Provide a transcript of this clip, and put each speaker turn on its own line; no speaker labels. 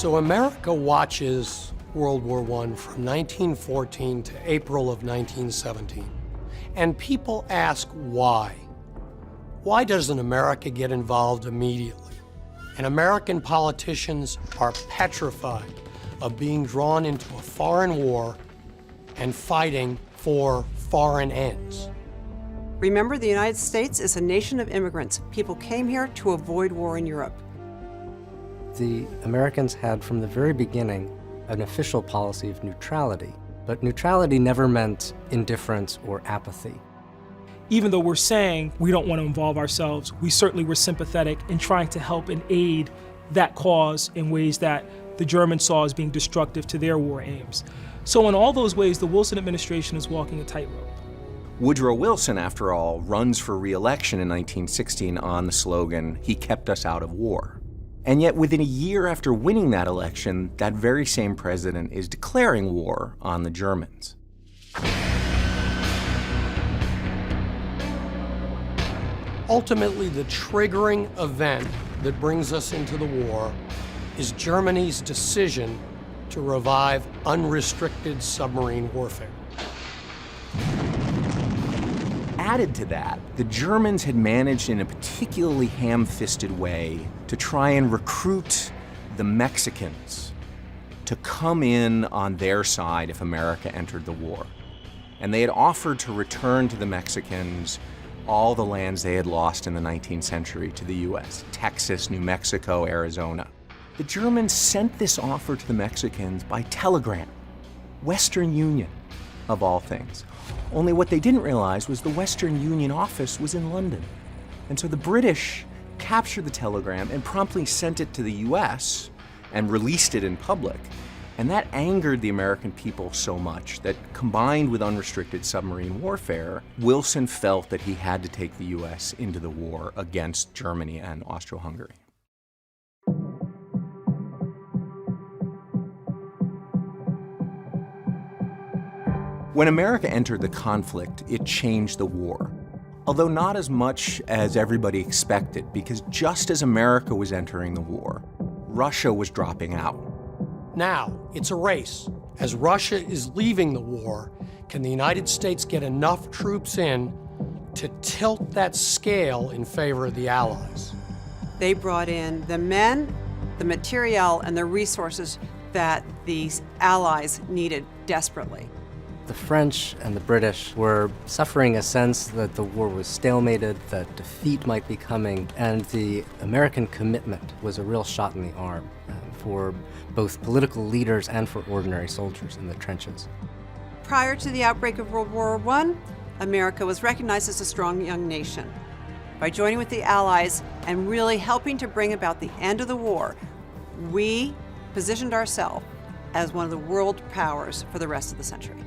So America watches World War I from 1914 to April of 1917. And people ask why. Why doesn't America get involved immediately? And American politicians are petrified of being drawn into a foreign war and fighting for foreign ends.
Remember, the United States is a nation of immigrants. People came here to avoid war in Europe.
The Americans had, from the very beginning, an official policy of neutrality. But neutrality never meant indifference or apathy.
Even though we're saying we don't want to involve ourselves, we certainly were sympathetic in trying to help and aid that cause in ways that the Germans saw as being destructive to their war aims. So in all those ways, the Wilson administration is walking a tightrope.
Woodrow Wilson, after all, runs for re-election in 1916 on the slogan, "He kept us out of war." And yet within a year after winning that election, that very same president is declaring war on the Germans.
Ultimately, the triggering event that brings us into the war is Germany's decision to revive unrestricted submarine warfare.
Added to that, the Germans had managed in a particularly ham-fisted way to try and recruit the Mexicans to come in on their side if America entered the war. And they had offered to return to the Mexicans all the lands they had lost in the 19th century to the US, Texas, New Mexico, Arizona. The Germans sent this offer to the Mexicans by telegram, Western Union, of all things. Only what they didn't realize was the Western Union office was in London. And so the British captured the telegram and promptly sent it to the US and released it in public. And that angered the American people so much that, combined with unrestricted submarine warfare, Wilson felt that he had to take the US into the war against Germany and Austro-Hungary. When America entered the conflict, it changed the war. Although not as much as everybody expected, because just as America was entering the war, Russia was dropping out.
Now, it's a race. As Russia is leaving the war, can the United States get enough troops in to tilt that scale in favor of the Allies?
They brought in the men, the materiel, and the resources that these allies needed desperately.
The French and the British were suffering a sense that the war was stalemated, that defeat might be coming, and the American commitment was a real shot in the arm for both political leaders and for ordinary soldiers in the trenches.
Prior to the outbreak of World War I, America was recognized as a strong young nation. By joining with the Allies and really helping to bring about the end of the war, we positioned ourselves as one of the world powers for the rest of the century.